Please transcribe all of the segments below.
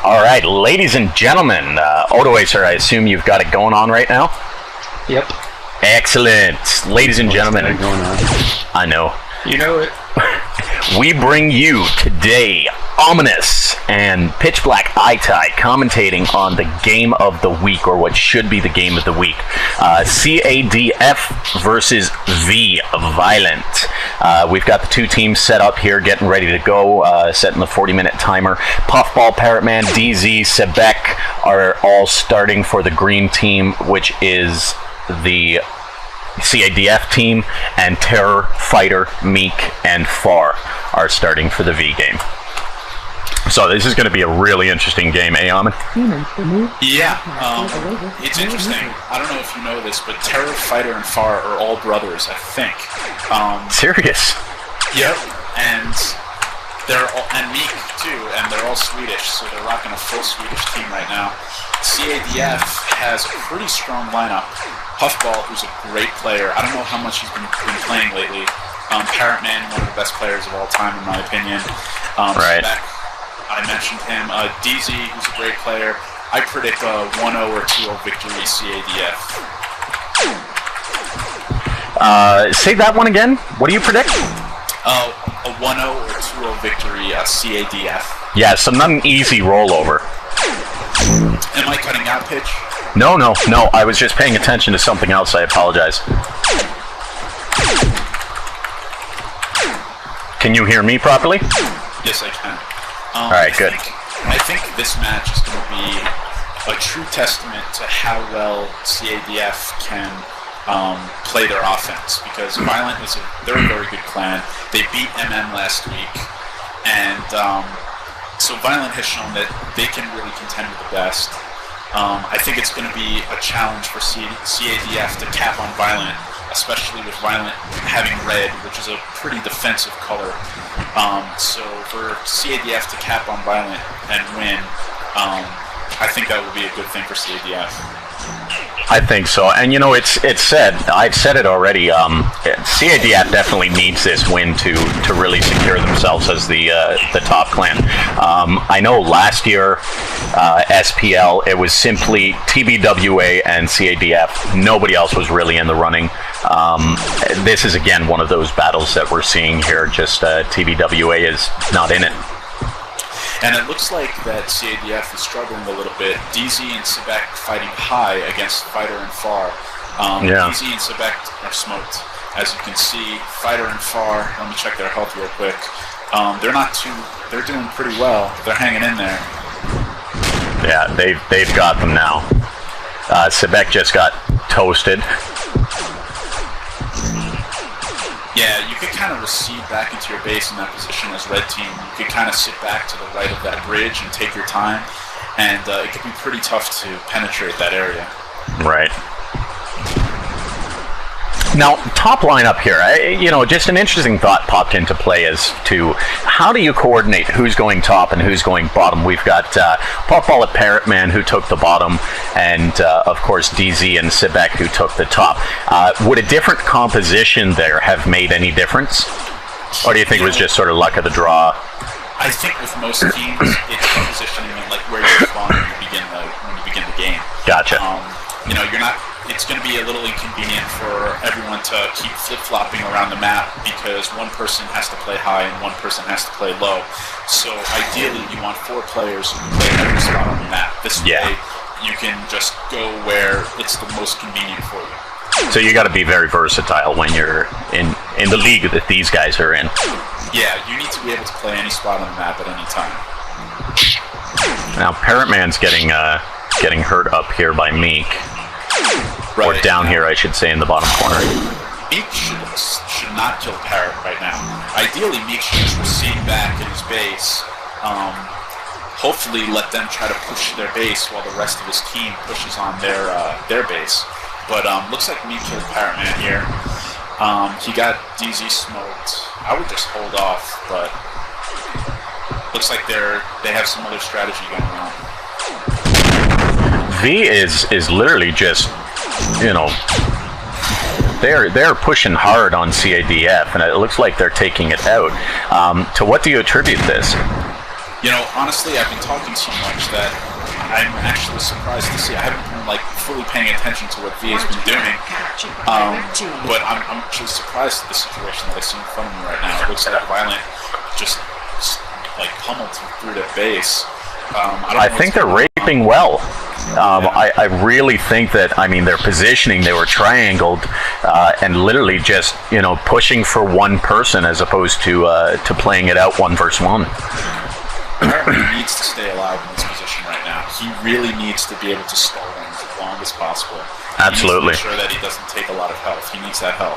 All right, ladies and gentlemen, Odoacer, I assume you've got it going on right now? Yep. Excellent. Ladies and gentlemen, Going on. I know. You know it. We bring you today Ominous and Pitch Black Itai commentating on the game of the week, or what should be the game of the week. CaDF versus V Violent. We've got the two teams set up here, getting ready to go, setting the 40-minute timer. Puffball, Parrotman, DZ, Sebek are all starting for the green team, which is the CaDF team, and Terror, Fighter, Meek, and Far are starting for the V game. So this is going to be a really interesting game, eh, Amin? Yeah, it's interesting. I don't know if you know this, but Terror, Fighter, and Far are all brothers, I think. Serious? Yep, and Meek too, and they're all Swedish, so they're rocking a full Swedish team right now. CaDF has a pretty strong lineup. Puffball, who's a great player. I don't know how much he's been playing lately. Parrotman, one of the best players of all time, in my opinion. Right. Sebek, I mentioned him. DZ, who's a great player. I predict a 1-0 or 2-0 victory CaDF. Say that one again. What do you predict? A 1-0 or 2-0 victory CaDF. Yeah, so not an easy rollover. Am I cutting out, Pitch? No. I was just paying attention to something else. I apologize. Can you hear me properly? Yes, I can. All right, good. I think this match is going to be a true testament to how well CaDF can play their offense, because Violent they're a very good clan. They beat MM last week, and so Violent has shown that they can really contend with the best. I think it's going to be a challenge for CaDF to cap on Violent, especially with Violent having red, which is a pretty defensive color. So for CaDF to cap on Violent and win, I think that would be a good thing for CaDF. I think so, and you know, it's said. I've said it already. CaDF definitely needs this win to really secure themselves as the top clan. I know last year SPL, it was simply TBWA and CaDF. Nobody else was really in the running. This is again one of those battles that we're seeing here. Just TBWA is not in it. And it looks like that CaDF is struggling a little bit. DZ and Sebek fighting high against Fighter and Far. Yeah. DZ and Sebek are smoked. As you can see, Fighter and Far, let me check their health real quick. They're doing pretty well. They're hanging in there. Yeah, they've got them now. Sebek just got toasted. Yeah, you could kind of recede back into your base in that position as red team. You could kind of sit back to the right of that bridge and take your time, and it could be pretty tough to penetrate that area. Right. Now, top lineup here, just an interesting thought popped into play as to how do you coordinate who's going top and who's going bottom. We've got Puffball at Parrotman, who took the bottom, and of course DZ and Sebek, who took the top. Would a different composition there have made any difference? Or do you think it was just sort of luck of the draw? I think with most teams, it's positioning and like where you spawn when you begin the game. Gotcha. It's going to be a little inconvenient for everyone to keep flip-flopping around the map, because one person has to play high and one person has to play low. So ideally, you want 4 players who can play every spot on the map. This way, you can just go where it's the most convenient for you. So you got to be very versatile when you're in the league that these guys are in. Yeah, you need to be able to play any spot on the map at any time. Now, Parrotman's getting hurt up here by Meek. Or down here, I should say, in the bottom corner. Meek should not kill Parrot right now. Ideally, Meek should just recede back in his base. Hopefully, let them try to push their base while the rest of his team pushes on their base. But looks like Meek killed Parrotman here. He got DZ smoked. I would just hold off, but looks like they have some other strategy going on. V is literally just, they're pushing hard on CaDF, and it looks like they're taking it out. To what do you attribute this? You know, honestly, I've been talking so much that I'm actually surprised to see. I haven't been like fully paying attention to what V has been doing, but I'm actually surprised at the situation that I see in front of me right now. It looks like Violent just like pummeled through the base. I think they're raping well. I really think that, I mean, their positioning, they were triangled and literally just, you know, pushing for one person as opposed to playing it out 1 versus 1. Hartman needs to stay alive in this position right now. He really needs to be able to stall them as long as possible. Absolutely. He needs to make sure that he doesn't take a lot of health. He needs that health.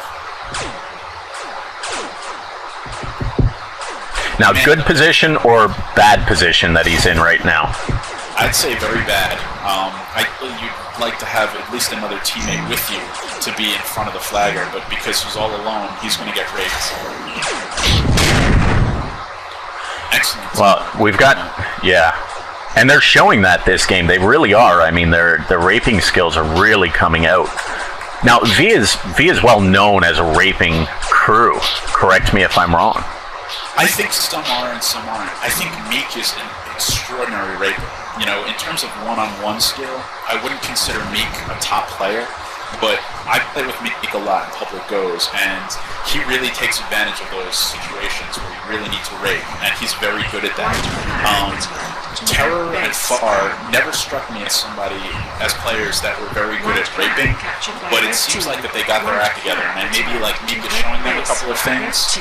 Now, good position or bad position that he's in right now? I'd say very bad. You'd like to have at least another teammate with you to be in front of the flagger, but because he's all alone, he's going to get raped. Excellent. Well, we've got, yeah. And they're showing that this game. They really are. I mean, their raping skills are really coming out. Now, V is well known as a raping crew. Correct me if I'm wrong. I think some are and some aren't. I think Meek is an extraordinary raper. You know, in terms of one-on-one skill, I wouldn't consider Meek a top player, but I play with Meek a lot in public goes, and he really takes advantage of those situations where you really need to rape, and he's very good at that. Terror and Far never struck me as players that were very good at raping, but it seems like that they got their act together, and maybe like Meek is showing them a couple of things,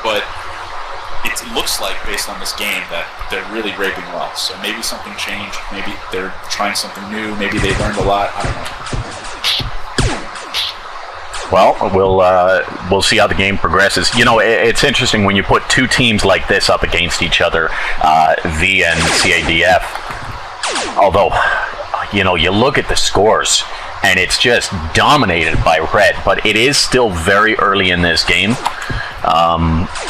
but it looks like, based on this game, that they're really raping well. So maybe something changed. Maybe they're trying something new. Maybe they learned a lot. I don't know. Well, we'll see how the game progresses. You know, it's interesting when you put two teams like this up against each other, V and CaDF. Although, you know, you look at the scores, and it's just dominated by Red. But it is still very early in this game.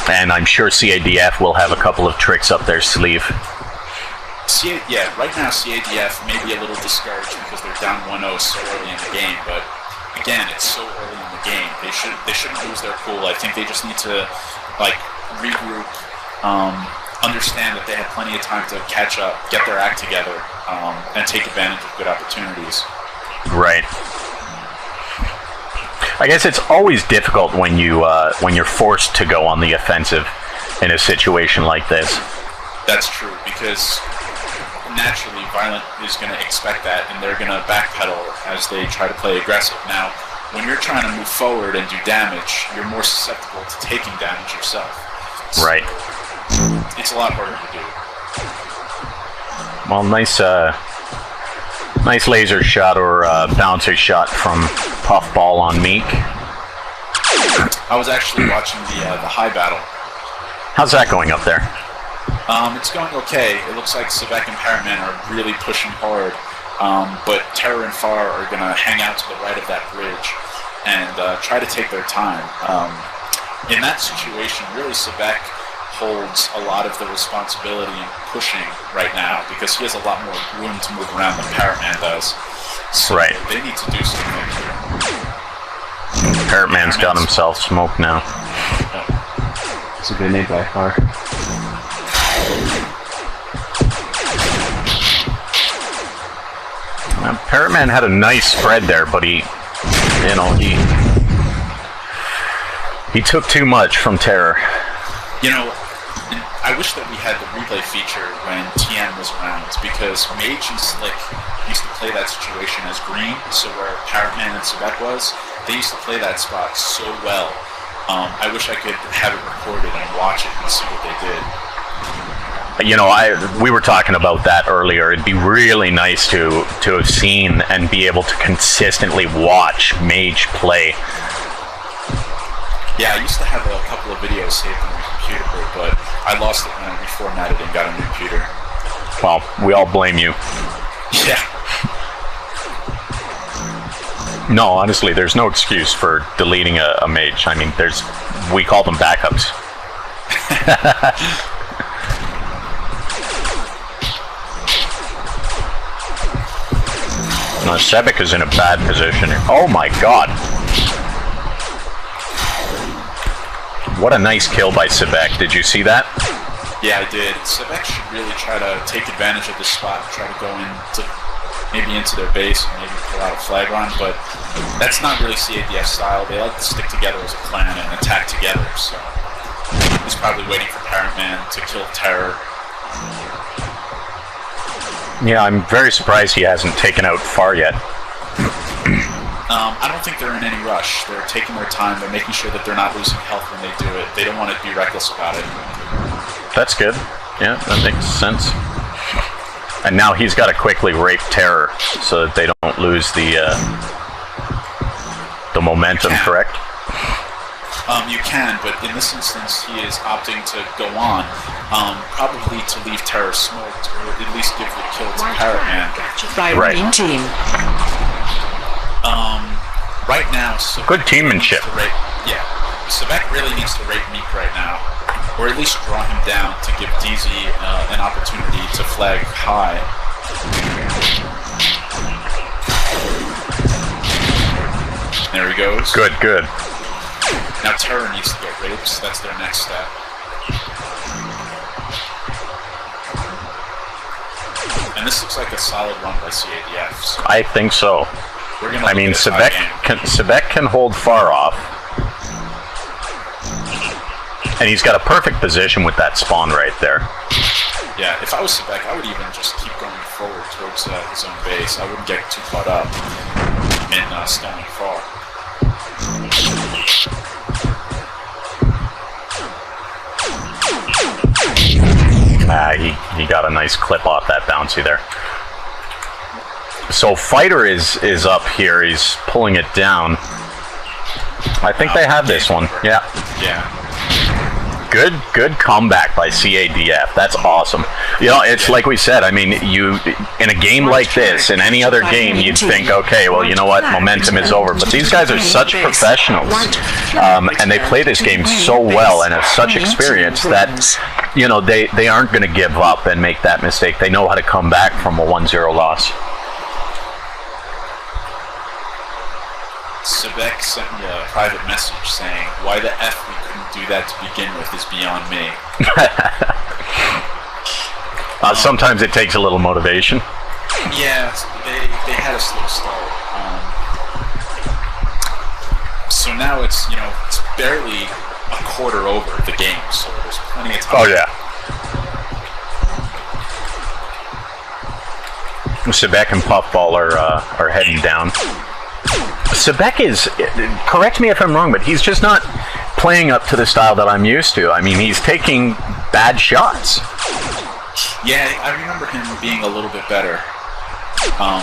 And I'm sure CaDF will have a couple of tricks up their sleeve. Yeah, right now CaDF may be a little discouraged because they're down 1-0 so early in the game, but again, it's so early in the game. They shouldn't lose their cool. I think they just need to like regroup, understand that they have plenty of time to catch up, get their act together, and take advantage of good opportunities. Right. I guess it's always difficult when you're forced to go on the offensive in a situation like this. That's true, because naturally Violent is going to expect that, and they're going to backpedal as they try to play aggressive. Now, when you're trying to move forward and do damage, you're more susceptible to taking damage yourself. Right. It's a lot harder to do. Well, nice laser shot or bouncer shot from Puffball on Meek. I was actually watching the high battle. How's that going up there? It's going okay. It looks like Sevek and Paraman are really pushing hard, but Terror and Far are going to hang out to the right of that bridge and try to take their time. In that situation, really Sevek holds a lot of the responsibility in pushing right now because he has a lot more room to move around than Paraman does. So right. They need to do something here. Paraman's got himself smoked now. It's a good nade by far. Paraman had a nice spread there, but he took too much from Terror. You know, I wish that we had the replay feature when TM was around, because Mage and Slick used to play that situation as green, so where Paraman and Sebek was, they used to play that spot so well. I wish I could have it recorded and watch it and see what they did. You know, we were talking about that earlier. It'd be really nice to have seen and be able to consistently watch Mage play. Yeah, I used to have a couple of videos saved on my computer, but I lost it when I reformatted and got a new computer. Well, we all blame you. Yeah. No, honestly, there's no excuse for deleting a mage. I mean, we call them backups. Now, Sebek is in a bad position. Oh my god. What a nice kill by Sebek. Did you see that? Yeah, I did. Sebek should really try to take advantage of this spot and try to go into their base and maybe pull out a flag run, but that's not really CADF style. They like to stick together as a clan and attack together, so he's probably waiting for Parent Man to kill Terror. Yeah, I'm very surprised he hasn't taken out Far yet. I don't think they're in any rush. They're taking their time. They're making sure that they're not losing health when they do it. They don't want to be reckless about it. That's good. Yeah, that makes sense. And now he's got to quickly rape Terror so that they don't lose the momentum, correct? You can, but in this instance, he is opting to go on, probably to leave Terror smoked, or at least give the kill to Parrot Man. Right. Team. Right now, Sebek good teammanship. Sebek really needs to rape Meek right now, or at least draw him down to give DZ an opportunity to flag high. There he goes. Good. Now Terror needs to get raped, so that's their next step. And this looks like a solid run by CADF. So I think so. I mean, Sebek can hold Far off. And he's got a perfect position with that spawn right there. Yeah, if I was Sebek, I would even just keep going forward towards his own base. I wouldn't get too caught up in stoning Far. He got a nice clip off that bouncy there. So Fighter is up here. He's pulling it down. I think they have this one. Yeah. Good comeback by CADF. That's awesome. You know, it's like we said. I mean, in a game like this, in any other game, you'd think, okay, well, you know what, momentum is over. But these guys are such professionals, and they play this game so well and have such experience that, you know, they aren't going to give up and make that mistake. They know how to come back from a 1-0 loss. Sebek sent me a private message saying, "Why the F we couldn't do that to begin with is beyond me." Sometimes it takes a little motivation. Yeah, they had a slow start. So now it's barely a quarter over the game, so there's plenty of time. Oh yeah. Sebek and Puffball are heading down. Sebek is, correct me if I'm wrong, but he's just not playing up to the style that I'm used to. I mean, he's taking bad shots. Yeah, I remember him being a little bit better.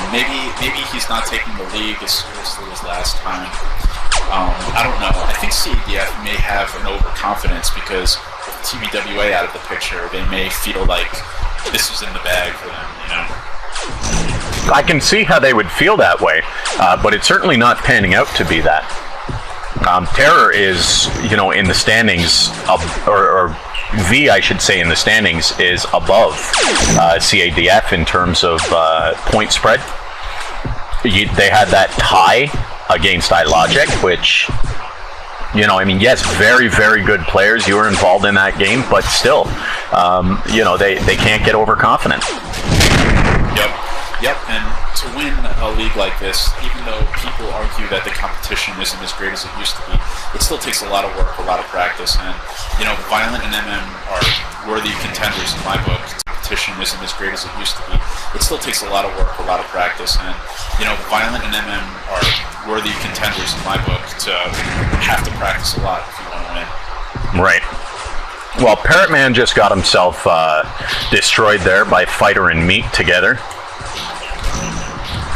Maybe he's not taking the league as seriously as last time. I don't know. I think CADF may have an overconfidence because with TBWA out of the picture, they may feel like this is in the bag for them, you know? I can see how they would feel that way, but it's certainly not panning out to be that. Terror is, in the standings, or V, I should say, in the standings, is above CADF in terms of point spread. They had that tie against iLogic, which, yes, very, very good players. You were involved in that game, but still, they can't get overconfident. Yep, and to win a league like this, even though people argue that the competition isn't as great as it used to be, it still takes a lot of work, a lot of practice, and, Violent and MM are worthy contenders in my book. Competition isn't as great as it used to be. It still takes a lot of work, a lot of practice, and, Violent and MM are worthy contenders in my book to have to practice a lot if you want to win. Right. Well, Parrot Man just got himself destroyed there by Fighter and Meat together.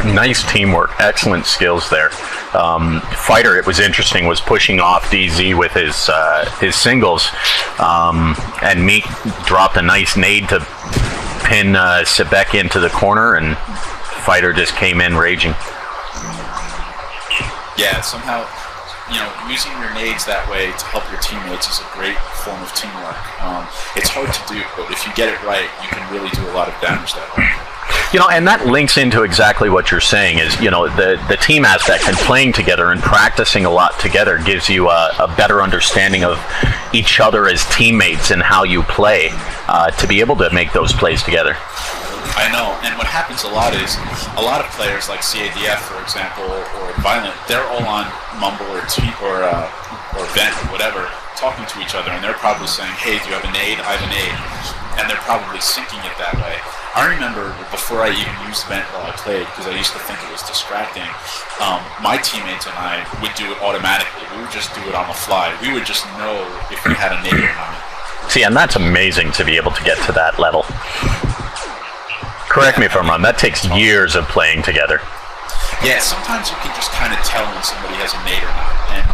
Nice teamwork, excellent skills there. Fighter, it was interesting, was pushing off DZ with his singles, and Meek dropped a nice nade to pin Sebek into the corner, and Fighter just came in raging. Yeah, somehow, using your nades that way to help your teammates is a great form of teamwork. It's hard to do, but if you get it right, you can really do a lot of damage that way. And that links into exactly what you're saying is, the team aspect and playing together and practicing a lot together gives you a better understanding of each other as teammates and how you play to be able to make those plays together. I know, and what happens a lot is a lot of players like CaDF, for example, or Violent, they're all on Mumble or Vent or whatever, talking to each other, and they're probably saying, "Hey, do you have a nade? I have a nade," and they're probably syncing it that way. I remember before I even used Vent while I played, because I used to think it was distracting, my teammates and I would do it automatically. We would just do it on the fly. We would just know if we had a nade or not. See, and that's amazing to be able to get to that level. Correct me if I'm wrong, that takes years of playing together. Yeah, sometimes you can just kind of tell when somebody has a nade or not, and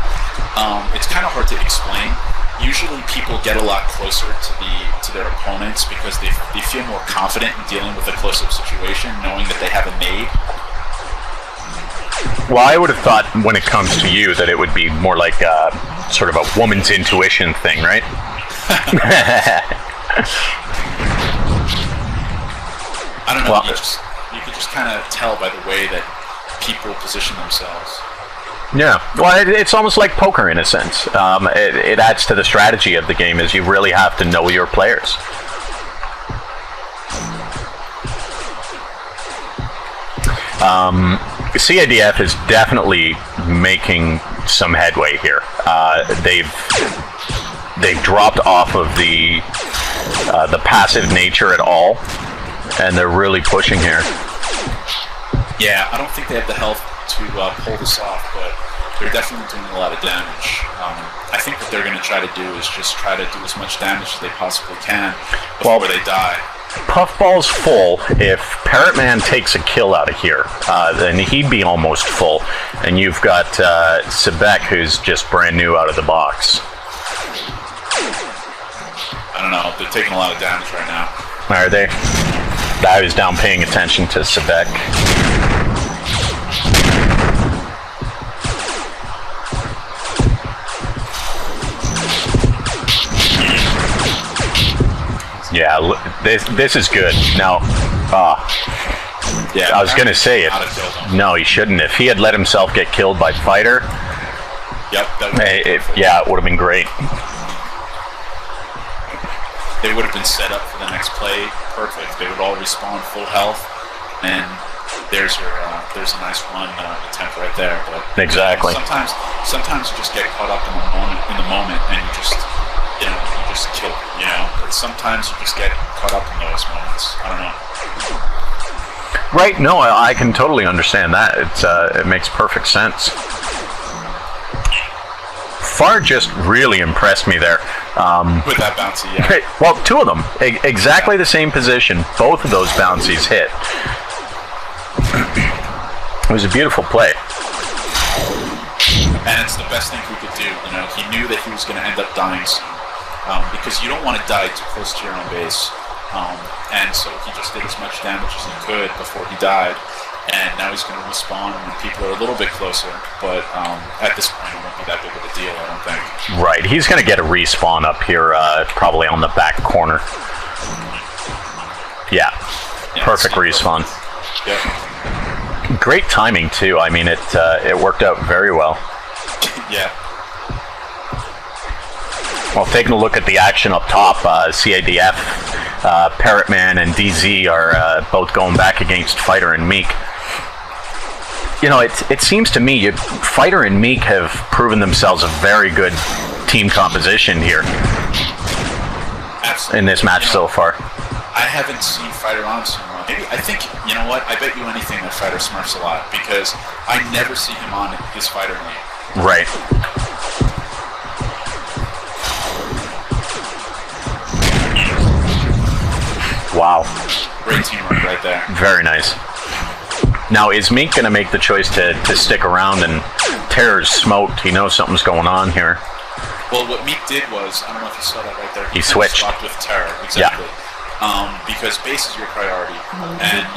it's kind of hard to explain. Usually people get a lot closer to their opponents because they feel more confident in dealing with a close-up situation, knowing that they have a nade. Well, I would have thought when it comes to you that it would be more like sort of a woman's intuition thing, right? I don't know, well, you can just kind of tell by the way that people position themselves. Yeah, well, it's almost like poker in a sense. It adds to the strategy of the game, is you really have to know your players. CaDF is definitely making some headway here. They've dropped off of the passive nature at all, and they're really pushing here. Yeah, I don't think they have the health to pull this off, but they're definitely doing a lot of damage. I think what they're going to try to do is just try to do as much damage as they possibly can before they die. Puffball's full. If Parrotman takes a kill out of here, then he'd be almost full. And you've got Sebek, who's just brand new out of the box. I don't know. They're taking a lot of damage right now. Are they? I was down paying attention to Sebek. Yeah, this is good. Now, yeah, I was going to say it. No, he shouldn't. If he had let himself get killed by Fighter, yep, yeah, it would have been great. They would have been set up for the next play perfect. They would all respawn full health, and there's a nice run attempt right there. But exactly. Sometimes you just get caught up in the moment, and you just kill. But sometimes you just get caught up in those moments. I don't know. Right? No, I can totally understand that. It makes perfect sense. Far just really impressed me there. With that bouncy, yeah. Well, two of them. Exactly the same position. Both of those bouncies hit. It was a beautiful play. And it's the best thing he could do. He knew that he was going to end up dying soon. Because you don't want to die too close to your own base. And so he just did as much damage as he could before he died. And now he's going to respawn when people are a little bit closer. But at this point, it won't be that big of a deal, I don't think. Right. He's going to get a respawn up here, probably on the back corner. Yeah. Perfect respawn. Yep. Great timing, too. I mean, it worked out very well. Yeah. Well, taking a look at the action up top, CaDF, Parrotman, and DZ are both going back against Fighter and Meek. It seems to me Fighter and Meek have proven themselves a very good team composition here. Absolutely. In this match so far. I haven't seen Fighter on so long. Maybe, I think, you know what, I bet you anything that Fighter smurfs a lot, because I never see him on his Fighter name. Right. Wow. Great teamwork right there. Very nice. Now, is Meek going to make the choice to stick around, and Terror's smoked? He knows something's going on here. Well, what Meek did was, I don't know if you saw that right there. He switched. Swapped with Terror, exactly. Yeah. Because base is your priority. And,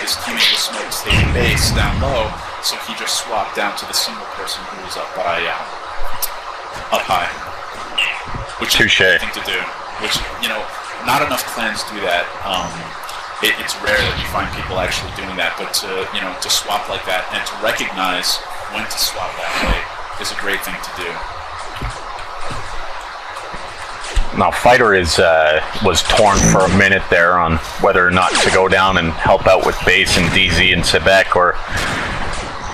his teammate was smoked staying base down low, so he just swapped down to the single person who was up high. Which is a good thing to do. Which, not enough clans do that. it's rare that you find people actually doing that. But to swap like that and to recognize when to swap that way is a great thing to do. Now, Fighter was torn for a minute there on whether or not to go down and help out with base and DZ and Sebek, or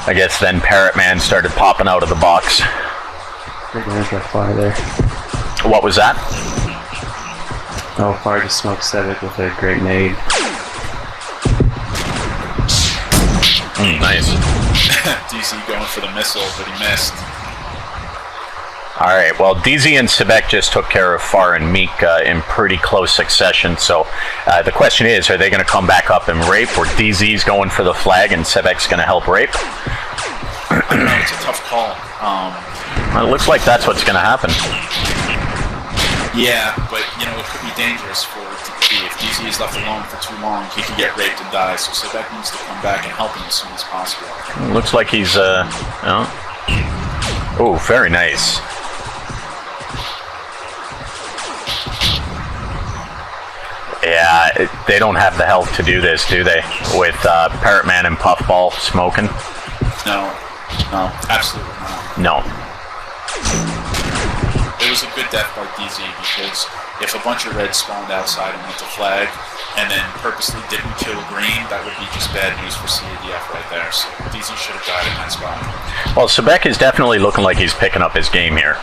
I guess then Parrot Man started popping out of the box. Big range fire there. What was that? Oh, Fire just smoked Sebek with a great nade. Nice. DZ going for the missile, but he missed. Alright, well, DZ and Sebek just took care of Far and Meek in pretty close succession, so the question is, are they going to come back up and rape, or DZ's going for the flag and Sebek's going to help rape? I don't know, it's a tough call. Well, it looks like that's what's going to happen. Yeah, but, it could be dangerous for DZ. If DZ is left alone for too long, he can get raped and die, so Sebek needs to come back and help him as soon as possible. It looks like he's, Oh, very nice. Yeah, they don't have the health to do this, do they? With Parrot Man and Puffball smoking? No, absolutely not. No. It was a good death by DZ, because if a bunch of reds spawned outside and went to flag, and then purposely didn't kill green, that would be just bad news for CADF right there. So DZ should have died in that spot. Well, Sebek is definitely looking like he's picking up his game here.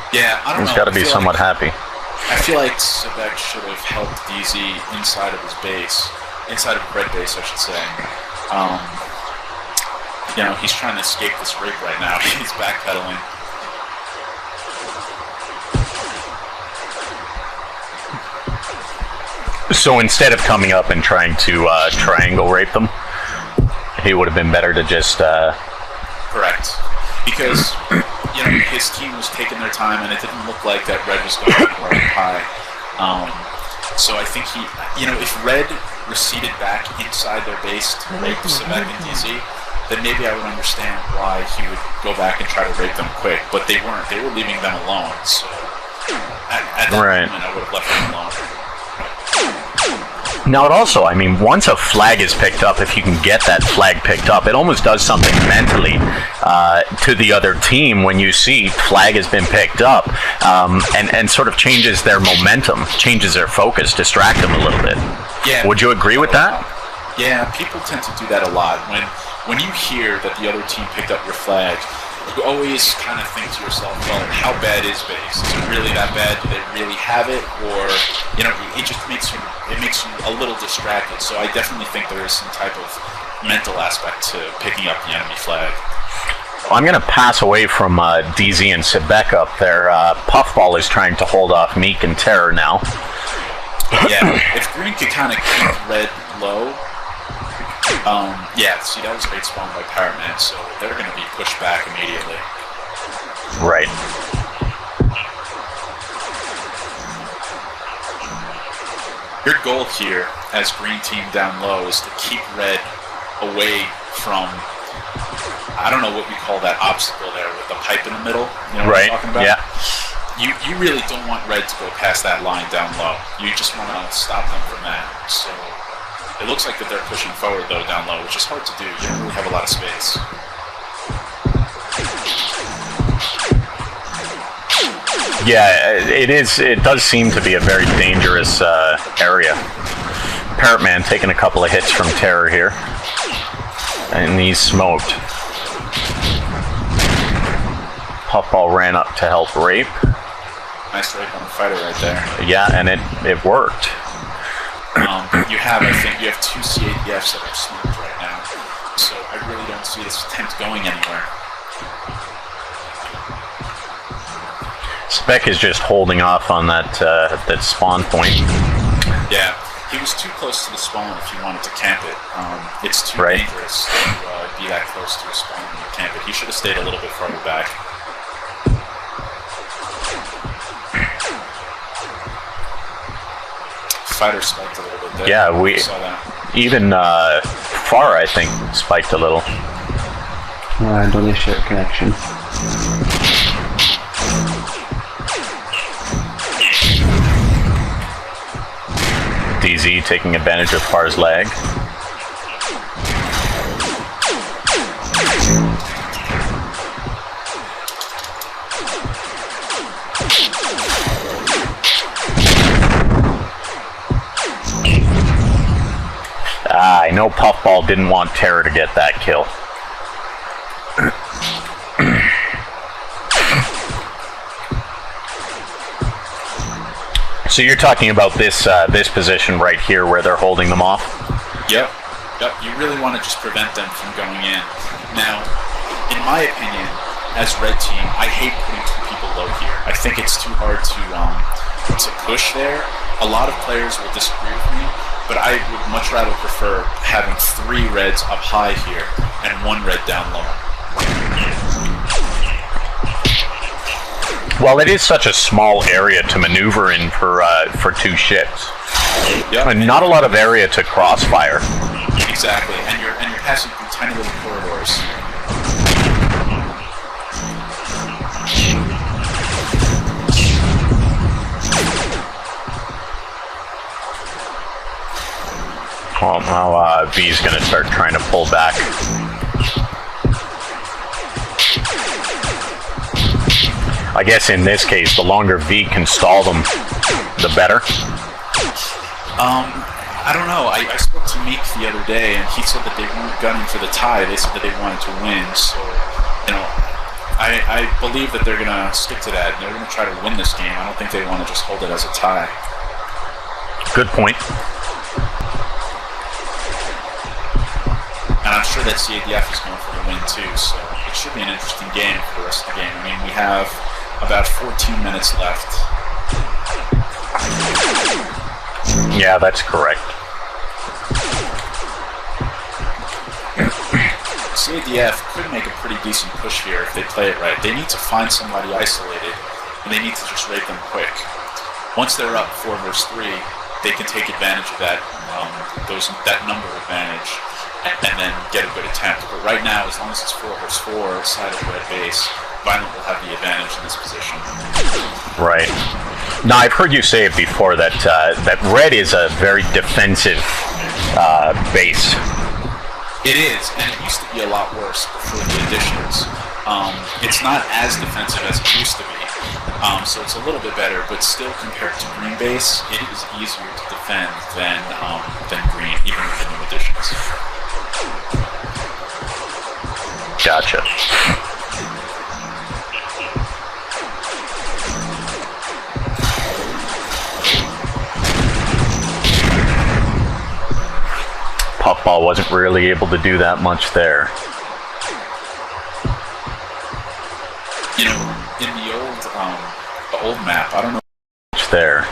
Yeah, I don't know. He's got to be somewhat happy. I feel like Sebek should have helped DZ inside of his base, inside of red base, I should say. He's trying to escape this rape right now. He's backpedaling. So instead of coming up and trying to triangle rape them, he would have been better to just... Correct. Because, his team was taking their time, and it didn't look like that red was going to be high. So I think if red receded back inside their base to rape Sebek and DZ, then maybe I would understand why he would go back and try to rape them quick. But they weren't. They were leaving them alone. So at that moment, I would have left them alone. Now, it also, once a flag is picked up, if you can get that flag picked up, it almost does something mentally to the other team when you see flag has been picked up, and sort of changes their momentum, changes their focus, distract them a little bit. Yeah. Would you agree with that? Yeah, people tend to do that a lot. When you hear that the other team picked up your flag, you always kind of think to yourself, well, how bad is base? Is it really that bad? Do they really have it? Or, it just makes you a little distracted. So I definitely think there is some type of mental aspect to picking up the enemy flag. I'm going to pass away from DZ and Sebek up there. Puffball is trying to hold off Meek and Terror now. Yeah, if green could kind of keep red low, see, that was a great spawn by Parrot Man, so they're going to be pushed back immediately. Right. Your goal here, as green team down low, is to keep red away from, I don't know what we call that obstacle there with the pipe in the middle. You know what I'm talking about? Yeah. You really don't want red to go past that line down low. You just want to stop them from that. So it looks like that they're pushing forward, though, down low, which is hard to do. You don't really have a lot of space. Yeah, it is. It does seem to be a very dangerous area. Parrot Man taking a couple of hits from Terror here. And he's smoked. Puffball ran up to help rape. Nice rape on the fighter right there. Yeah, and it worked. I think you have two CADFs that are smoked right now. So I really don't see this attempt going anywhere. Sebek is just holding off on that spawn point. Yeah, he was too close to the spawn if you wanted to camp it. It's too dangerous to be that close to a spawn when you camp it. He should have stayed a little bit farther back. Fighter spiked a little bit there. Yeah, we saw that. Even Far, I think, spiked a little. Don't they share connection? PZ taking advantage of Par's lag. I know Puffball didn't want Terror to get that kill. So you're talking about this this position right here where they're holding them off? Yep. Yep. You really want to just prevent them from going in. Now, in my opinion, as red team, I hate putting two people low here. I think it's too hard to push there. A lot of players will disagree with me, but I would much rather prefer having 3 reds up high here and 1 red down low. Well, it is such a small area to maneuver in for 2 ships. Yep. And not a lot of area to crossfire. Exactly, and you're passing through tiny little corridors. Well, now V's going to start trying to pull back. I guess in this case, the longer V can stall them, the better. I don't know. I spoke to Meek the other day, and he said that they weren't gunning for the tie. They said that they wanted to win. So, I believe that they're going to stick to that, and they're going to try to win this game. I don't think they want to just hold it as a tie. Good point. And I'm sure that CADF is going for the win too, so it should be an interesting game for the rest of the game. I mean, we have about 14 minutes left. Yeah, that's correct. CADF could make a pretty decent push here if they play it right. They need to find somebody isolated, and they need to just rape them quick. Once they're up 4 versus 3, they can take advantage of that that number advantage, and then get a good attempt. But right now, as long as it's 4 versus 4 side of red base, Violent will have the advantage in this position. Right. Now, I've heard you say it before that that red is a very defensive base. It is, and it used to be a lot worse before the additions. It's not as defensive as it used to be, so it's a little bit better, but still compared to green base, it is easier to defend than green, even with the new additions. Gotcha. Puffball wasn't really able to do that much there. You know, in the old map, I don't know. There.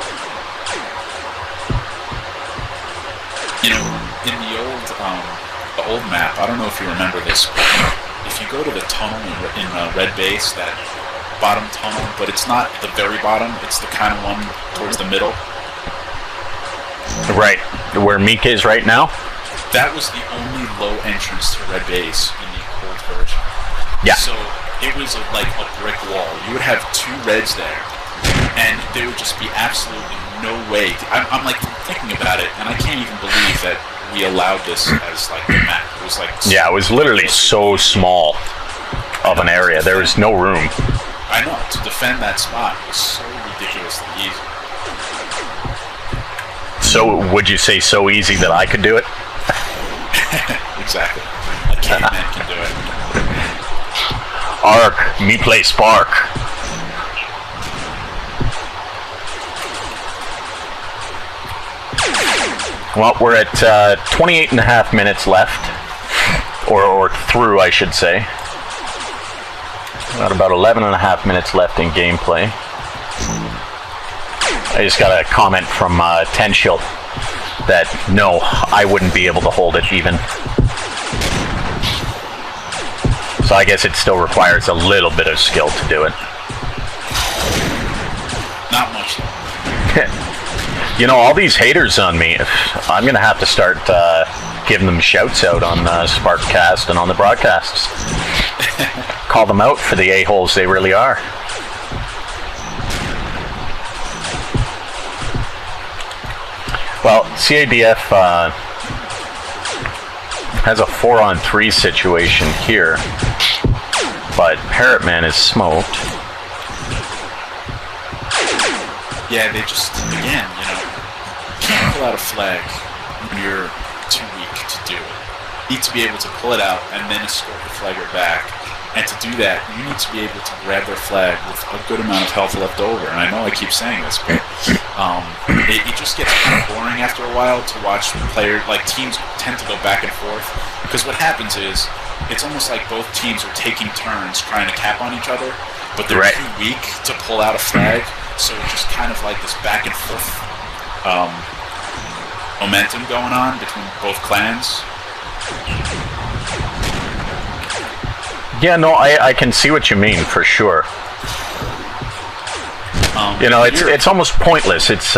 You know, in the old map, I don't know if you remember this, but if you go to the tunnel in red base, that bottom tunnel, but it's not the very bottom, it's the kind of one towards the middle. Right, where Meek is right now? That was the only low entrance to red base in the old version. Yeah. So it was like a brick wall. You would have 2 reds there, and there would just be absolutely no way. I'm like thinking about it, and I can't even believe that we allowed this as like the map. It was like yeah, it was literally so small of an area. There was no room. I know, to defend that spot was so ridiculously easy. So would you say so easy that I could do it? Exactly. A caveman can do it. Arc, me play Spark. Well, we're at 28 and a half minutes left. Or through, I should say. Got about 11 and a half minutes left in gameplay. I just got a comment from Tenshil that no, I wouldn't be able to hold it even. So I guess it still requires a little bit of skill to do it. Not much. You know, all these haters on me, I'm going to have to start giving them shouts out on Sparkcast and on the broadcasts. Call them out for the a-holes they really are. Well, CADF has a 4-on-3 situation here, but Parrotman is smoked. Yeah, they just, again, can't pull out a flag when you're too weak to do it. You need to be able to pull it out and then escort the flagger back. And to do that, you need to be able to grab their flag with a good amount of health left over. And I know I keep saying this, but it just gets kind of boring after a while to watch teams tend to go back and forth. Because what happens is, it's almost like both teams are taking turns trying to cap on each other, but they're too weak to pull out a flag. So it's just kind of like this back and forth momentum going on between both clans. Yeah, no, I can see what you mean, for sure. It's almost pointless. It's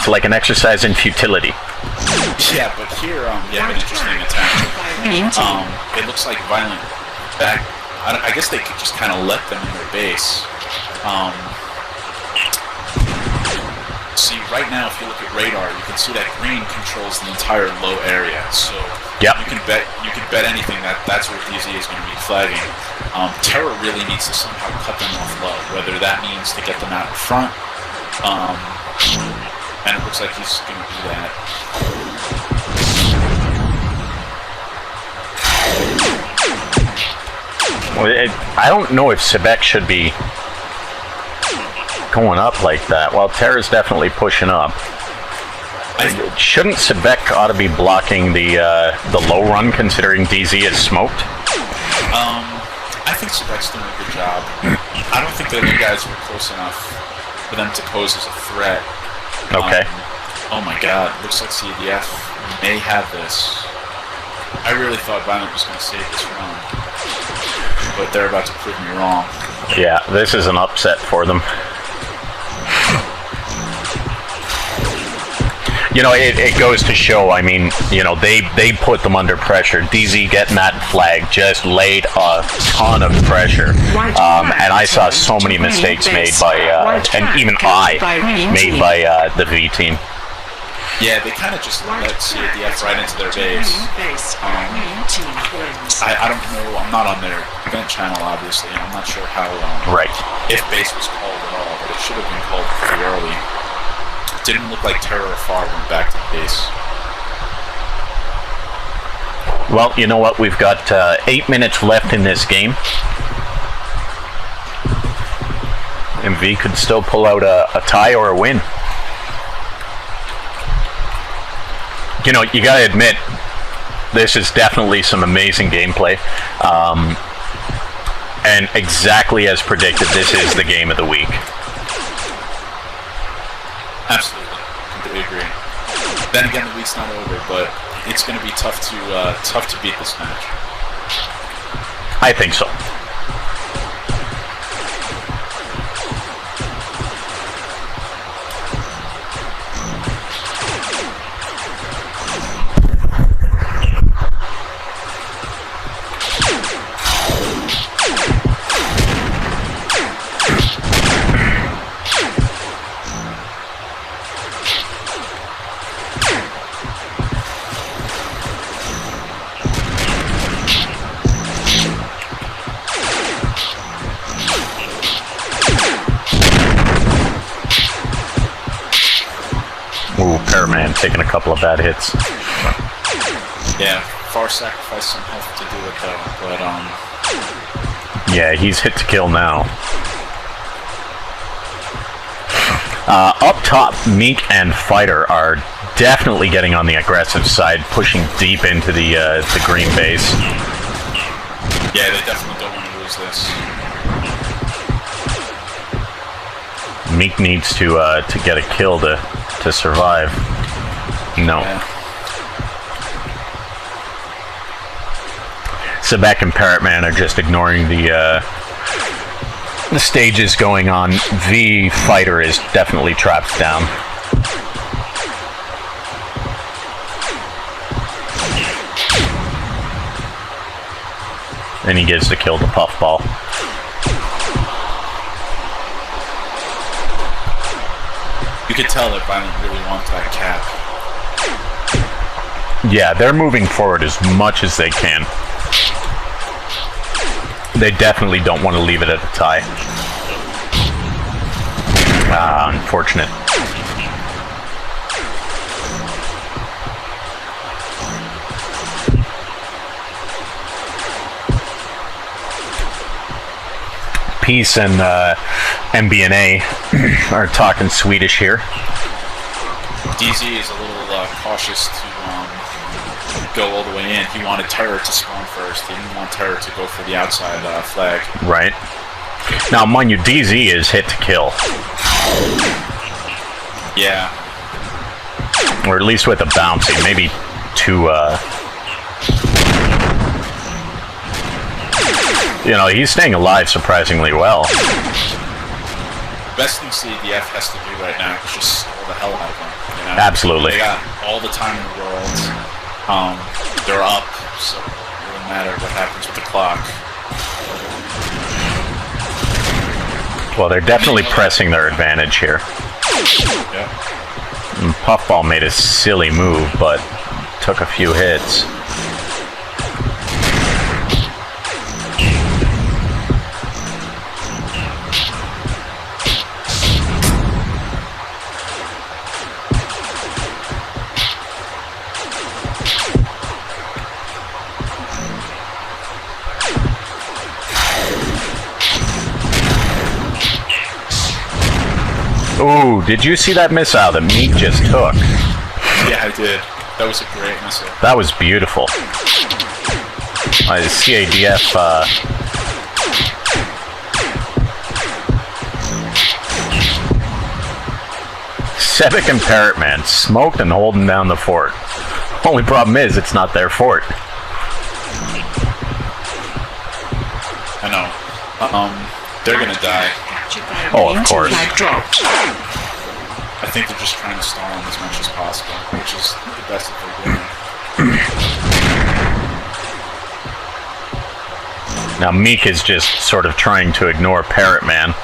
like an exercise in futility. Yeah, but here you have an interesting attack. It looks like Violent back. I guess they could just kind of let them in their base. See, right now, if you look at radar, you can see that green controls the entire low area. So you can bet anything that's where DZ is going to be flagging. Terror really needs to somehow cut them off low, whether that means to get them out in front. And it looks like he's going to do that. Well, I don't know if Sebek should be going up like that. Well, Terra's definitely pushing up. Shouldn't Sebek ought to be blocking the low run, considering DZ is smoked? I think Sebek's doing a good job. I don't think that you guys were close enough for them to pose as a threat. Okay. Oh my god, looks like CADF may have this. I really thought Violent was going to save this round, but they're about to prove me wrong. Yeah, this is an upset for them. It goes to show, they put them under pressure. DZ getting that flag just laid a ton of pressure. And I saw so many mistakes made by, and even made by the V team. Yeah, they kind of just let CADF right into their base. I don't know, I'm not on their event channel, obviously, and I'm not sure how, if base was called at all, but it should have been called pretty early. Didn't look like Terror or Far went back to the base. Well, you know what? We've got 8 minutes left in this game. And V could still pull out a tie or a win. You gotta admit, this is definitely some amazing gameplay. And exactly as predicted, this is the game of the week. Absolutely, completely agree. Then again, the week's not over, but it's going to be tough to beat this match. I think so. Ooh, Paraman taking a couple of bad hits. Yeah, Far sacrificed some health to do it though, but yeah, he's hit to kill now. Up top, Meek and Fighter are definitely getting on the aggressive side, pushing deep into the green base. Yeah, they definitely don't want to lose this. Meek needs to get a kill to survive. No. Yeah. Sebek and Parrotman are just ignoring the stages going on. The Fighter is definitely trapped down. And he gives the kill to Puffball. You could tell that Violent really wants that cap. Yeah, they're moving forward as much as they can. They definitely don't want to leave it at a tie. Unfortunate. Peace and MBNA are talking Swedish here. DZ is a little cautious to go all the way in. He wanted Terror to spawn first. He didn't want Terror to go for the outside flag. Right. Now, mind you, DZ is hit to kill. Yeah. Or at least with a bouncy. Maybe two... You know, he's staying alive surprisingly well. Best thing CaDF has to do right now is just slow the hell out of him. You know? Absolutely. They got all the time in the world. They're up, so it doesn't matter what happens with the clock. Well, they're definitely pressing their advantage here. Yep. And Puffball made a silly move, but took a few hits. Ooh, did you see that missile that Meat just took? Yeah, I did. That was a great missile. That was beautiful. CaDF, Sebek and Parrot Man smoked and holding down the fort. Only problem is, it's not their fort. I know. They're gonna die. Oh, of course. I think they're just trying to stall him as much as possible, which is the best that they're doing. Now Meek is just sort of trying to ignore Parrot Man.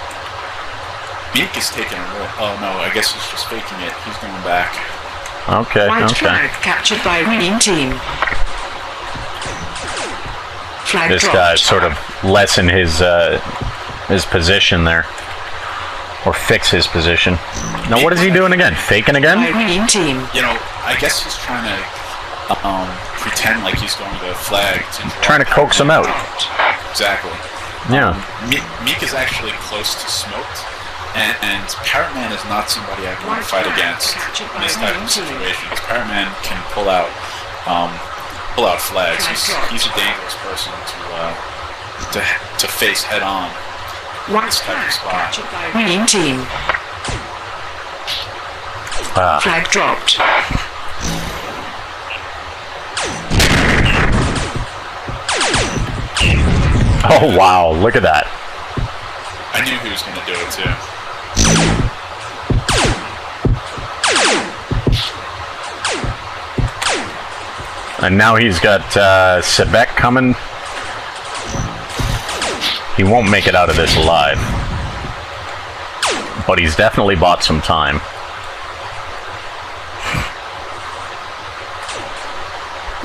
Meek is taking a roll. Oh no, I guess he's just faking it. He's going back. Okay, White okay. flag captured by winning team. Flag This dropped. guy sort of lessen his position there. Or fix his position. Now what is he doing again? Faking again? By winning team. You know, I guess he's trying to pretend like he's going to flag to draw Trying to coax him out. Exactly. Yeah. Meek is actually close to smoked, and Parrot Man is not somebody I want to fight against in this type of situation. Because Parrot Man can pull out flags. He's a dangerous person to face head on. White type of flag spot. captured by winning team. Flag dropped. Oh wow, look at that. I knew he was going to do it too. And now he's got Sebek coming. He won't make it out of this alive. But he's definitely bought some time.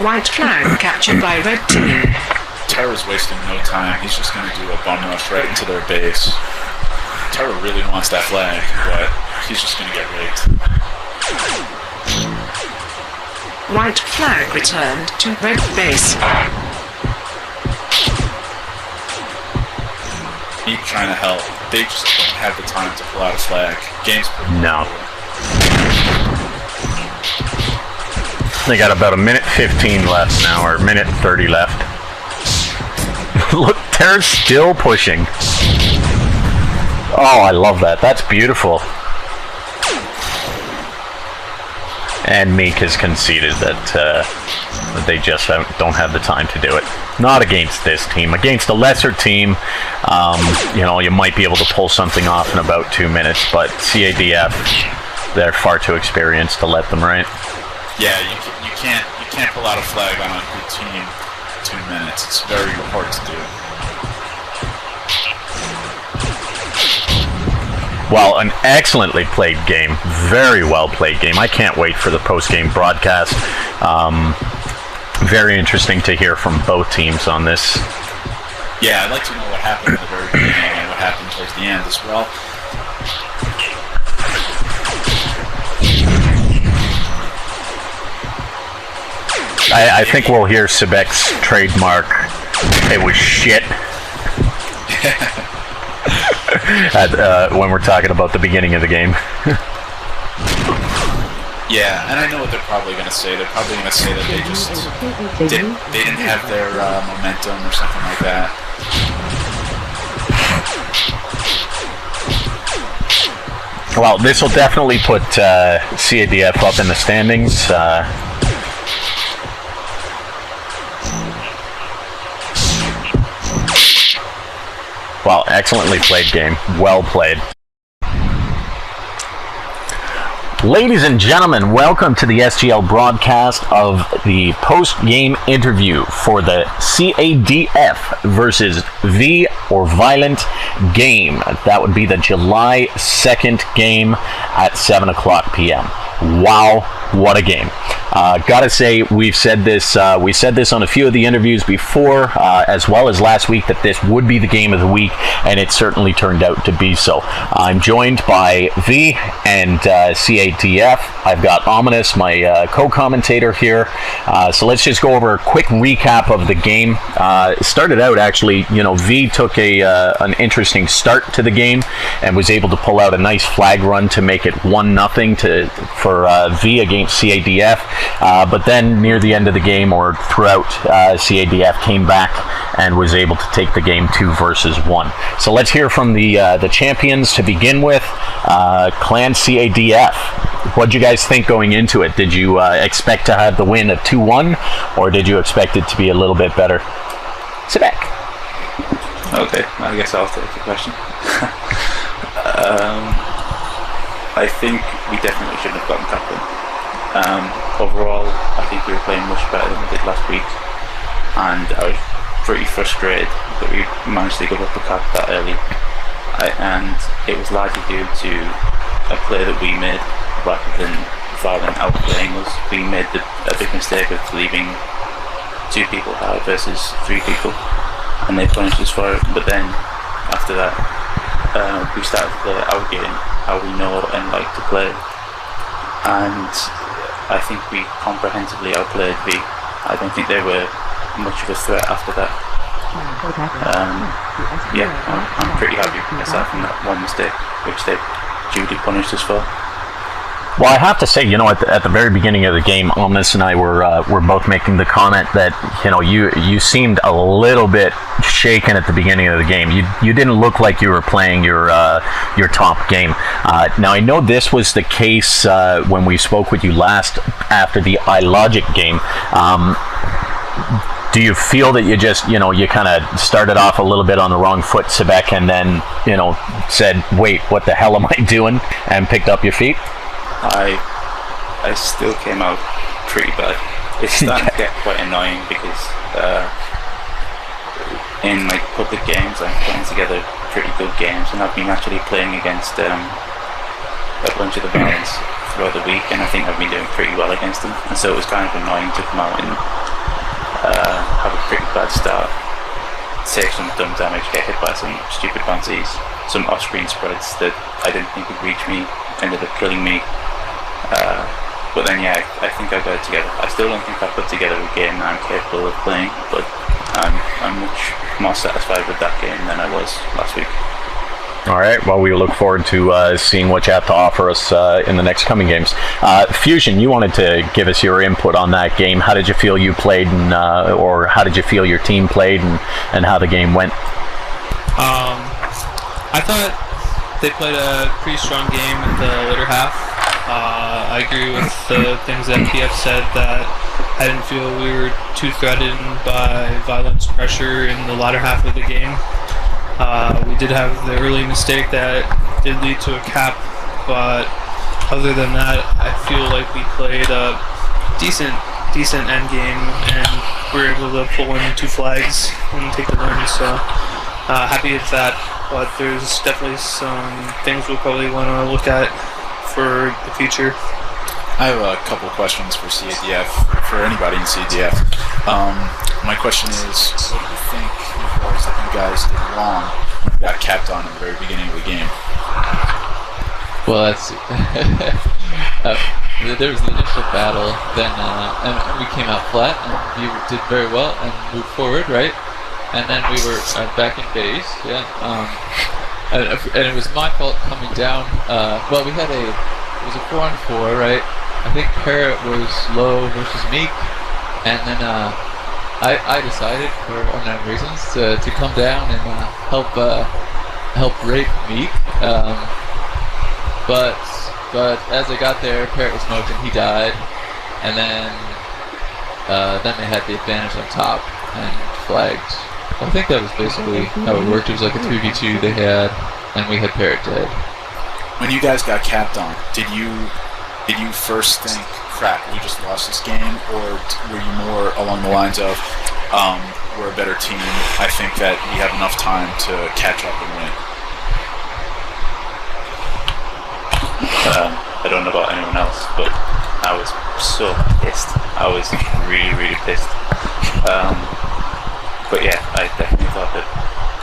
White flag captured by red team. Terror's wasting no time. He's just going to do a bum rush right into their base. Terror really wants that flag, but he's just going to get raped. White flag returned to red base. Keep trying to help. They just don't have the time to pull out a flag. Game's pretty No. over. They got about a minute 15 left now, or a minute 30 left. Look, Terra's still pushing. Oh, I love that. That's beautiful. And Meek has conceded that they just don't have the time to do it. Not against this team. Against a lesser team, you know, you might be able to pull something off in about 2 minutes, but CaDF, they're far too experienced to let them, right? Yeah, you can't pull out a flag on a good team in 2 minutes. It's very hard to do. Well, an excellently played game. Very well played game. I can't wait for the post-game broadcast. Very interesting to hear from both teams on this. Yeah, I'd like to know what happened at the very beginning and what happened towards the end as well. I think we'll hear Sebek's trademark, "It was shit," when we're talking about the beginning of the game. Yeah, and I know what they're probably going to say. They're probably going to say that they just didn't have their momentum or something like that. Well, this will definitely put CaDF up in the standings. Well, excellently played game. Well played. Ladies and gentlemen, welcome to the SGL broadcast of the post-game interview for the CaDF versus V or Violent game. That would be the July 2nd game at 7 o'clock p.m. Wow, what a game. Gotta say, we said this on a few of the interviews before, as well as last week, that this would be the game of the week, and it certainly turned out to be so. I'm joined by V and CaDF. I've got Ominous, my co-commentator here. So let's just go over a quick recap of the game. It started out, actually, V took an interesting start to the game and was able to pull out a nice flag run to make it 1-0 for V against CaDF. But then near the end of the game, or throughout, CaDF came back and was able to take the game 2 versus 1. So let's hear from the champions to begin with. Clan CaDF. What did you guys think going into it? Did you expect to have the win of 2-1, or did you expect it to be a little bit better? Sebek. Okay, I guess I'll take the question. I think we definitely shouldn't have gotten captain. Overall, I think we were playing much better than we did last week, and I was pretty frustrated that we managed to give up the cap that early. And it was largely due to a play that we made rather than Violent outplaying us. We made a big mistake of leaving 2 people high versus 3 people, and they punished us for it. But then after that, we started to play our game, how we know and like to play, and I think we comprehensively outplayed V. I don't think they were much of a threat after that. Yeah, I'm pretty happy aside from that one mistake, which they duly punished us for. Well, I have to say, at the very beginning of the game, Omnis and I were both making the comment that, you seemed a little bit shaken at the beginning of the game. You didn't look like you were playing your top game. Now, I know this was the case when we spoke with you last after the iLogic game. Do you feel that you just, you kind of started off a little bit on the wrong foot, Sebek, and then, said, wait, what the hell am I doing, and picked up your feet? I still came out pretty bad. It's starting to get quite annoying because in public games I'm putting together pretty good games, and I've been actually playing against a bunch of the Violents throughout the week, and I think I've been doing pretty well against them, and so it was kind of annoying to come out and have a pretty bad start, take some dumb damage, get hit by some stupid bouncies, some off-screen spreads that I didn't think would reach me, ended up killing me. But then I think I got it together. I still don't think I put together a game that I'm capable of playing, but I'm much more satisfied with that game than I was last week. All right, well, we look forward to seeing what you have to offer us in the next coming games. Fusion, you wanted to give us your input on that game. How did you feel you played, or how did you feel your team played, and how the game went? I thought they played a pretty strong game in the later half. I agree with the things that PF said, that I didn't feel we were too threatened by Violence pressure in the latter half of the game. We did have the early mistake that did lead to a cap, but other than that, I feel like we played a decent end game, and we were able to pull in 2 flags and take the win, so happy with that. but there's definitely some things we'll probably want to look at for the future. I have a couple questions for CADF, for anybody in CADF. My question is, what do you think you guys did wrong when you got capped on in the very beginning of the game? Well, that's there was the initial battle, then and we came out flat, and you did very well and moved forward, right? And then we were back in base, yeah. And it was my fault coming down. Well, it was a 4-on-4, right? I think Parrot was low versus Meek, and then I decided for unknown reasons to come down and help rape Meek. But as I got there, Parrot was smoked and he died, and then they had the advantage on top and flagged. I think that was basically how it worked. It was like a 3v2 they had, and we had Parrot dead. When you guys got capped on, did you first think, crap, we just lost this game, or were you more along the lines of, we're a better team, I think that we have enough time to catch up and win? I don't know about anyone else, but I was so pissed. I was really, really pissed. But yeah, I definitely thought that,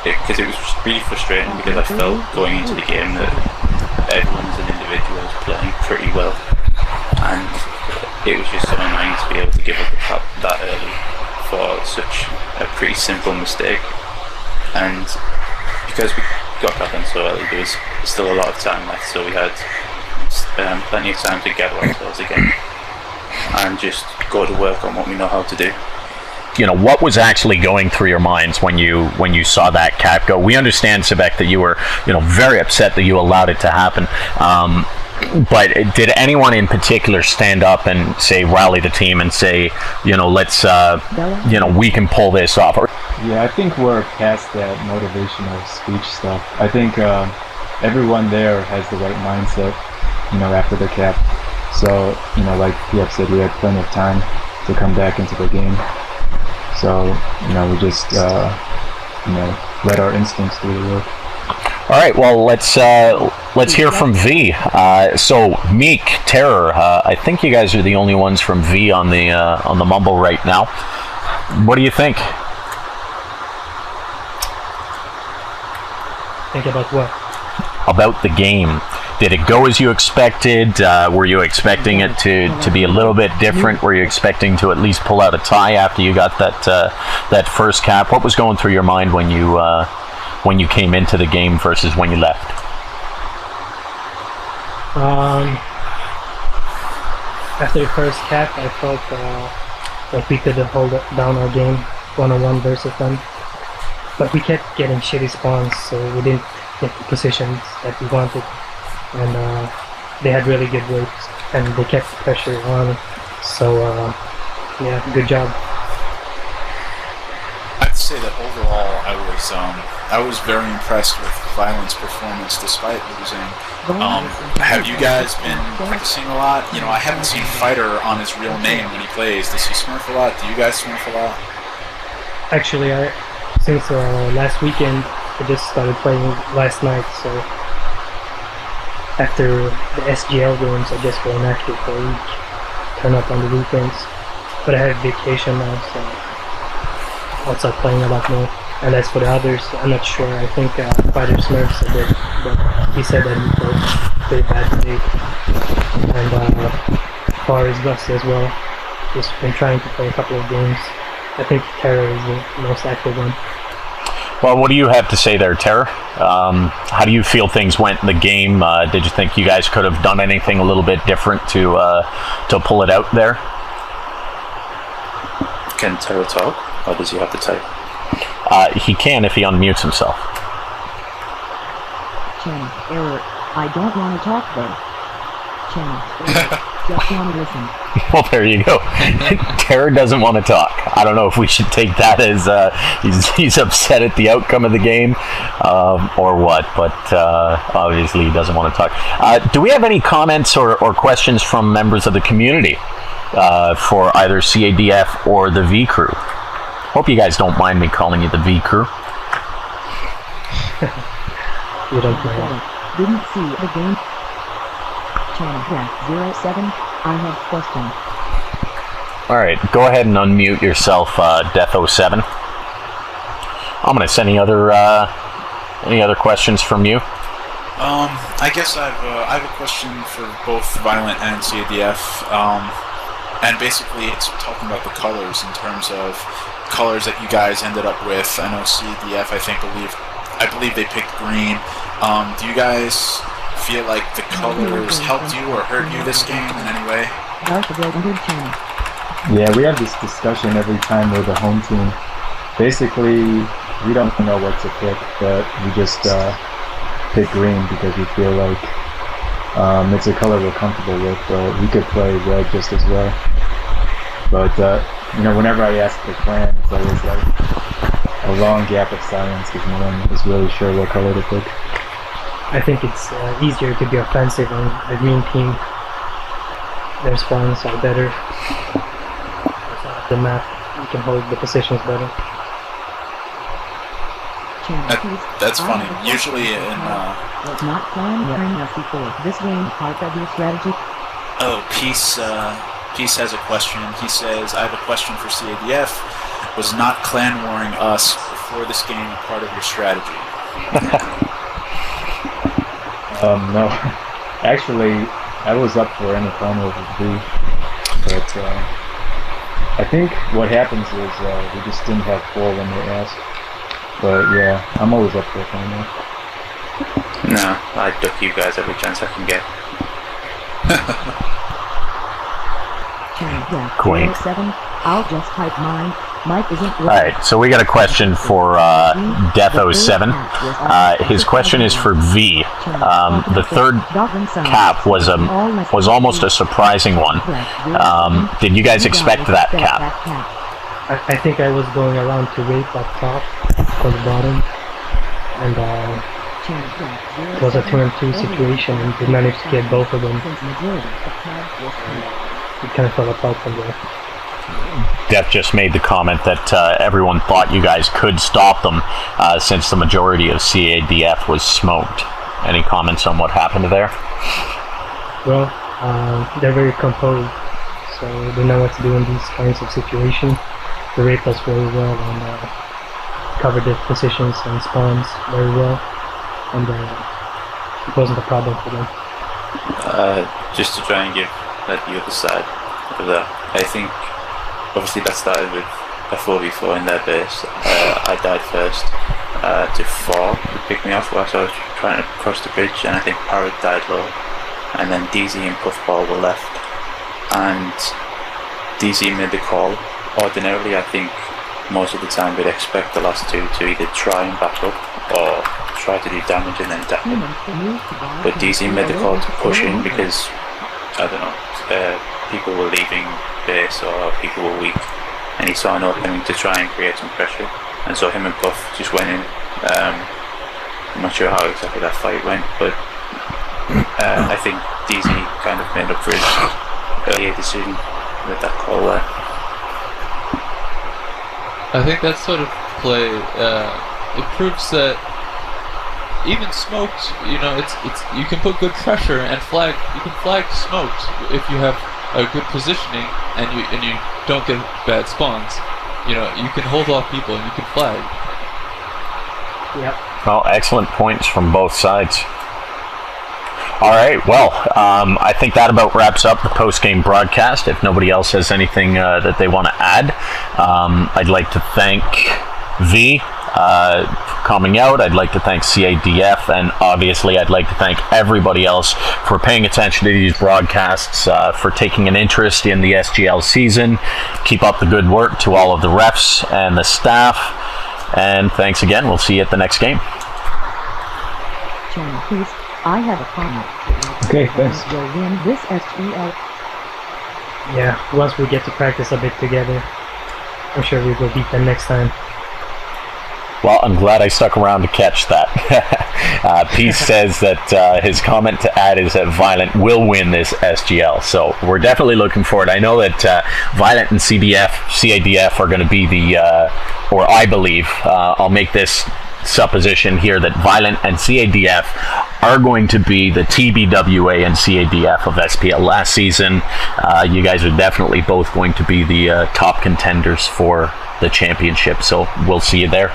because it was really frustrating, because I felt going into the game that everyone as an individual was playing pretty well, and it was just so annoying to be able to give up the cap that early for such a pretty simple mistake. And because we got capped on so early, there was still a lot of time left, so we had plenty of time to gather ourselves again and just go to work on what we know how to do. You know, what was actually going through your minds when you saw that cap go? We understand, Sebek, that you were, very upset that you allowed it to happen. But did anyone in particular stand up and say, rally the team and say, let's, we can pull this off? Yeah, I think we're past that motivational speech stuff. I think everyone there has the right mindset, after the cap. So, like PF said, we had plenty of time to come back into the game. So, we just, let our instincts do the work. All right, well, let's hear from V. So, Meek, Terror, I think you guys are the only ones from V on the Mumble right now. What do you think? Think about what? About the game. Did it go as you expected? Were you expecting it to be a little bit different? Were you expecting to at least pull out a tie after you got that first cap? What was going through your mind when you came into the game versus when you left? After the first cap, I felt like we could hold down our game one-on-one versus them. But we kept getting shitty spawns, so we didn't get the positions that we wanted. And they had really good weights, and they kept the pressure on. So, yeah, good job. I'd say that overall, I was very impressed with Violent's performance despite losing. Have you guys been practicing a lot? I haven't seen Fighter on his real name when he plays. Does he smurf a lot? Do you guys smurf a lot? Actually, since last weekend, I just started playing last night, so after the SGL games, I just go inactive for a week, turn up on the weekends. But I have vacation now, so I'll start playing a lot more. And as for the others, I'm not sure. I think Fighter smurfs a bit, but he said that he played pretty bad today. And Far is Rusty as well. Just been trying to play a couple of games. I think Terror is the most active one. Well, what do you have to say there, Terror? How do you feel things went in the game? Did you think you guys could have done anything a little bit different to pull it out there? Can Terror talk, or does he have to type? He can if he unmutes himself. Chen, error. I don't want to talk though. Chen, error. Just want to listen. Well, there you go. Terror doesn't want to talk. I don't know if we should take that as he's upset at the outcome of the game or what, but obviously he doesn't want to talk. Do we have any comments or questions from members of the community for either CADF or the V crew? Hope you guys don't mind me calling you the V crew. You don't play. Didn't see the game. Channel Black 07. I have question. All right, go ahead and unmute yourself, Death07. I'm gonna send any other questions from you. I guess I have a question for both Violent and CADF. And basically, it's talking about the colors in terms of colors that you guys ended up with. I know CADF, I believe they picked green. Do you guys feel like the colors helped you or hurt you this game in any way? Yeah, we have this discussion every time we're the home team. Basically, we don't know what to pick, but we just pick green because we feel like it's a color we're comfortable with, but we could play red just as well. But, whenever I ask the clan, it's always like a long gap of silence because no one is really sure what color to pick. I think it's easier to be offensive on the green team. Their spawns are better. The map, you can hold the positions better. That's funny. Usually in was not planned hearing us before. This game part of your strategy. Oh, Peace has a question. He says, I have a question for CADF. Was not clan warring us before this game a part of your strategy? No. Actually, I was up for any clan war with V, but I think what happens is we just didn't have 4 when they asked. But yeah, I'm always up for a clan war. No, I duck you guys every chance I can get. Queen. I'll just type mine. Mike isn't. Alright, so we got a question for Death07. His question is for V. The third cap was almost a surprising one. Did you guys expect that cap? I think I was going around to rape up top on the bottom, and it was a 2-on-2 situation, and we managed to get both of them. It kind of fell apart from there. Death just made the comment that everyone thought you guys could stop them since the majority of CADF was smoked. Any comments on what happened there? Well, they're very composed, so they know what to do in these kinds of situations. They raped us very well and covered their positions and spawns very well, and it wasn't a problem for them. Just to try and give the other side of that, I think obviously that started with a 4v4 in their base. I died first to 4 who picked me off whilst I was trying to cross the bridge, and I think Parrot died low, and then DZ and Puffball were left, and DZ made the call. Ordinarily, I think most of the time we'd expect the last 2 to either try and back up or try to do damage and then tap in. But DZ made the call to push in because, I don't know, people were leaving base or people were weak, and he saw an opening to try and create some pressure, and so him and Puff just went in. I'm not sure how exactly that fight went, but I think DZ kind of made up for his earlier decision with that call there. I think that sort of play it proves that even smoked, it's you can put good pressure and flag. You can flag smoked if you have a good positioning and you don't get bad spawns. You can hold off people and you can flag. Yep. Well, excellent points from both sides. All right, well, I think that about wraps up the post-game broadcast. If nobody else has anything that they want to add, I'd like to thank V for coming out. I'd like to thank CADF, and obviously I'd like to thank everybody else for paying attention to these broadcasts, for taking an interest in the SGL season. Keep up the good work to all of the refs and the staff, and thanks again. We'll see you at the next game. Channel, please. I have a comment. Okay, thanks. Will win this SGL. Yeah, once we get to practice a bit together, I'm sure we will beat them next time. Well, I'm glad I stuck around to catch that. Peace says that his comment to add is that Violent will win this SGL, so we're definitely looking for it. I know that Violent and CADF are going to be the, or I believe, I'll make this supposition here that Violent and CADF are going to be the TBWA and CADF of SPL last season. You guys are definitely both going to be the top contenders for the championship, so we'll see you there.